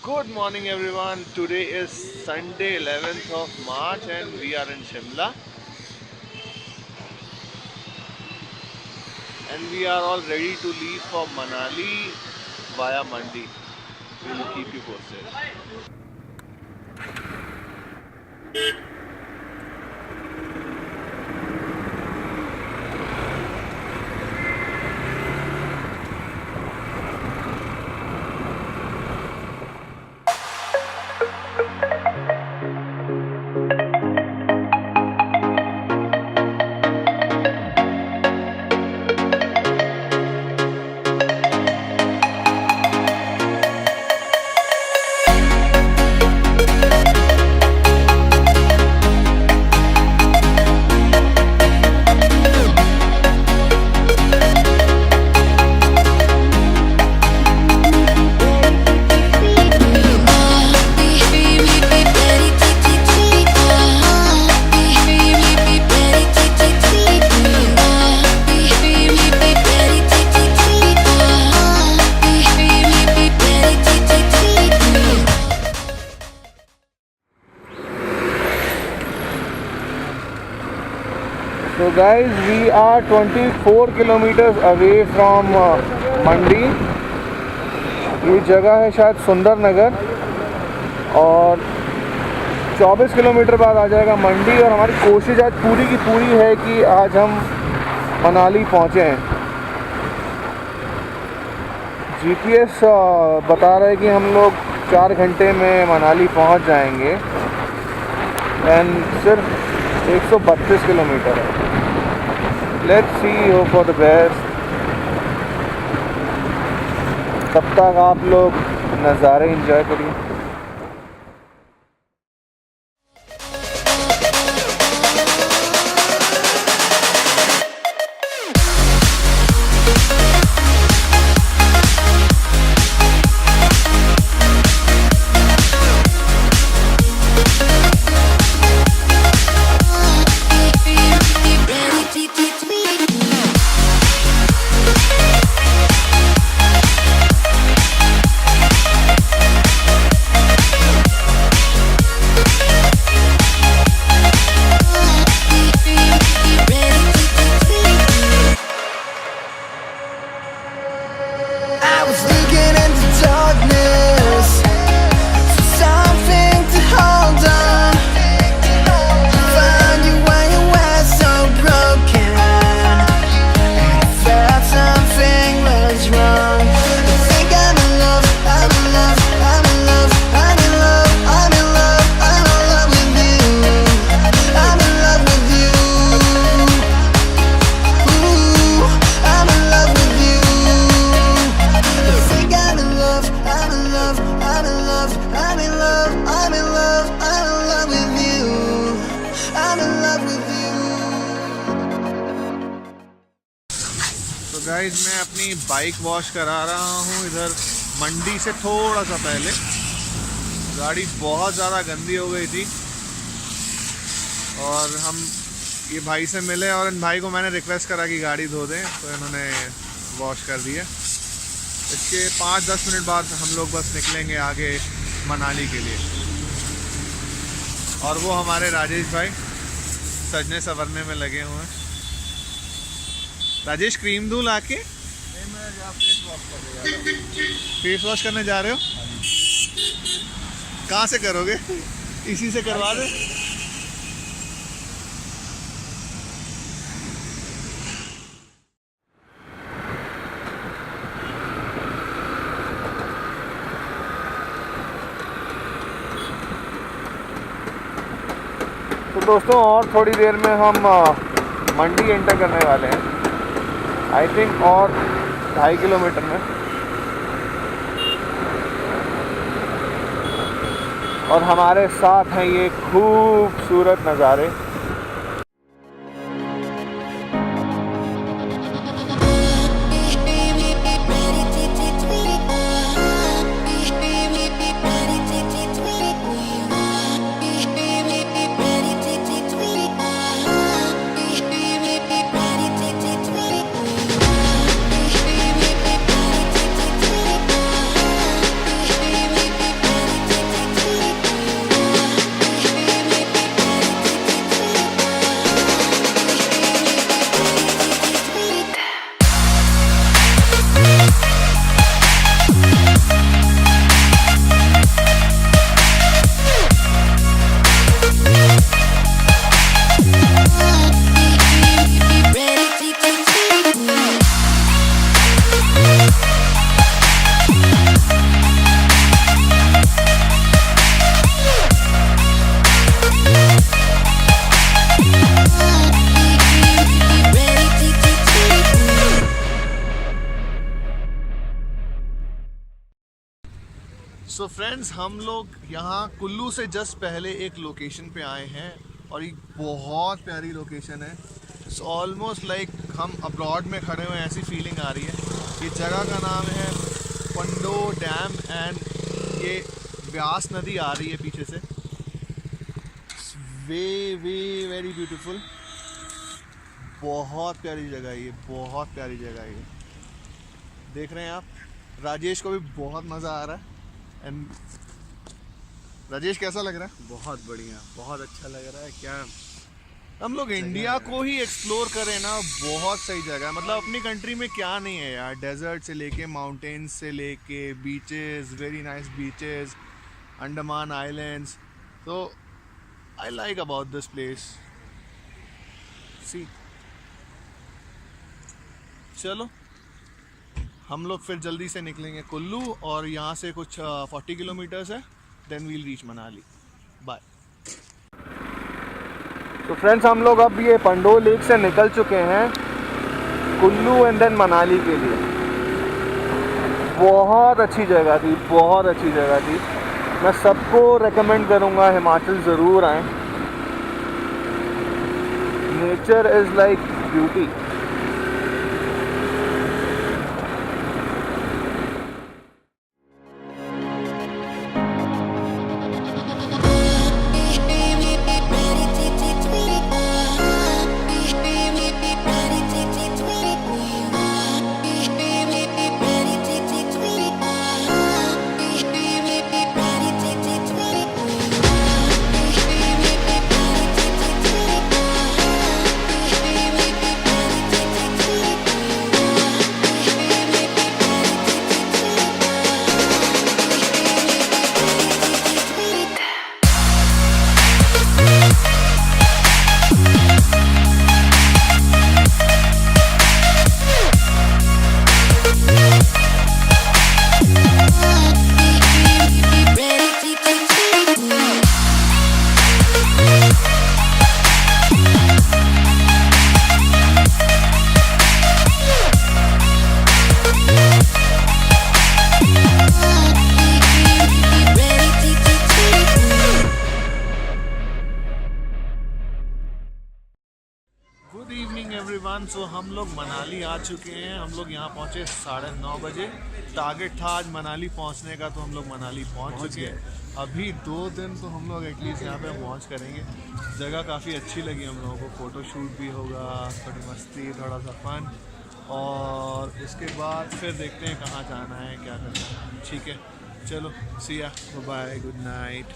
Good morning everyone. Today is Sunday 11th of March and we are in Shimla and we are all ready to leave for Manali via Mandi. We will keep you posted. So guys, we are 24 kilometers away from मंडी। ये जगह है शायद सुंदर नगर और 24 kilometre बाद आ जाएगा मंडी। और हमारी कोशिश आज पूरी की पूरी है कि आज हम मनाली पहुँचे हैं। जीपीएस बता रहा है कि हम लोग 4 घंटे में मनाली पहुँच जाएंगे एंड सिर्फ 132 किलोमीटर है। Let's see, hope for the best. तब तक आप लोग नज़ारे एंजॉय करिए। गाइस, मैं अपनी बाइक वॉश करा रहा हूँ इधर मंडी से थोड़ा सा पहले। गाड़ी बहुत ज़्यादा गंदी हो गई थी और हम ये भाई से मिले और इन भाई को मैंने रिक्वेस्ट करा कि गाड़ी धो दें, तो इन्होंने वॉश कर दिया। इसके 5-10 मिनट बाद हम लोग बस निकलेंगे आगे मनाली के लिए। और वो हमारे राजेश भाई सजने संवरने में लगे हुए हैं। राजेश, क्रीम दूँ लाके? नहीं, मैं फेस वॉश करने जा रहा हूँ। फेस वॉश करने जा रहे हो? कहाँ से करोगे? इसी से करवा दे। तो दोस्तों, और थोड़ी देर में हम मंडी एंटर करने वाले हैं। आई थिंक और 2.5 किलोमीटर में। और हमारे साथ हैं ये खूबसूरत नज़ारे। सो फ्रेंड्स, हम लोग यहाँ कुल्लू से जस्ट पहले एक लोकेशन पे आए हैं और ये बहुत प्यारी लोकेशन है। इट्स ऑलमोस्ट लाइक हम अब्रॉड में खड़े हुए हैं, ऐसी फीलिंग आ रही है। ये जगह का नाम है पंडो डैम एंड ये व्यास नदी आ रही है पीछे से। वे वेरी ब्यूटीफुल, बहुत प्यारी जगह है ये, बहुत प्यारी जगह है ये। देख रहे हैं आप, राजेश को भी बहुत मज़ा आ रहा है। एंड राजेश कैसा लग रहा है? बहुत बढ़िया, बहुत अच्छा लग रहा है। क्या हम लोग इंडिया को ही एक्सप्लोर करें ना, बहुत सही जगह है। मतलब अपनी कंट्री में क्या नहीं है यार, डेजर्ट से लेके माउंटेन्स से लेके beaches, very nice beaches, Andaman islands. तो I like about this place. See, चलो हम लोग फिर जल्दी से निकलेंगे कुल्लू और यहाँ से कुछ 40 किलोमीटर्स है, then we'll reach Manali. Bye. तो फ्रेंड्स, हम लोग अब ये पंडो लेक से निकल चुके हैं कुल्लू एंड देन मनाली के लिए। बहुत अच्छी जगह थी, बहुत अच्छी जगह थी। मैं सबको रेकमेंड करूँगा हिमाचल ज़रूर आएँ। Nature is like beauty. Good evening everyone. So हम लोग मनाली आ चुके हैं। हम लोग यहाँ पहुँचे 9:30 बजे। टारगेट था आज मनाली पहुँचने का, तो हम लोग मनाली पहुँच चुके हैं। अभी 2 दिन तो हम लोग एटलीस्ट यहाँ पे पहुँच करेंगे। जगह काफ़ी अच्छी लगी हम लोगों को, फ़ोटो शूट भी होगा, थोड़ी मस्ती, थोड़ा सा फन, और उसके बाद फिर देखते हैं कहाँ जाना है, क्या करना है। ठीक है, चलो सी या, बाय, गुड नाइट।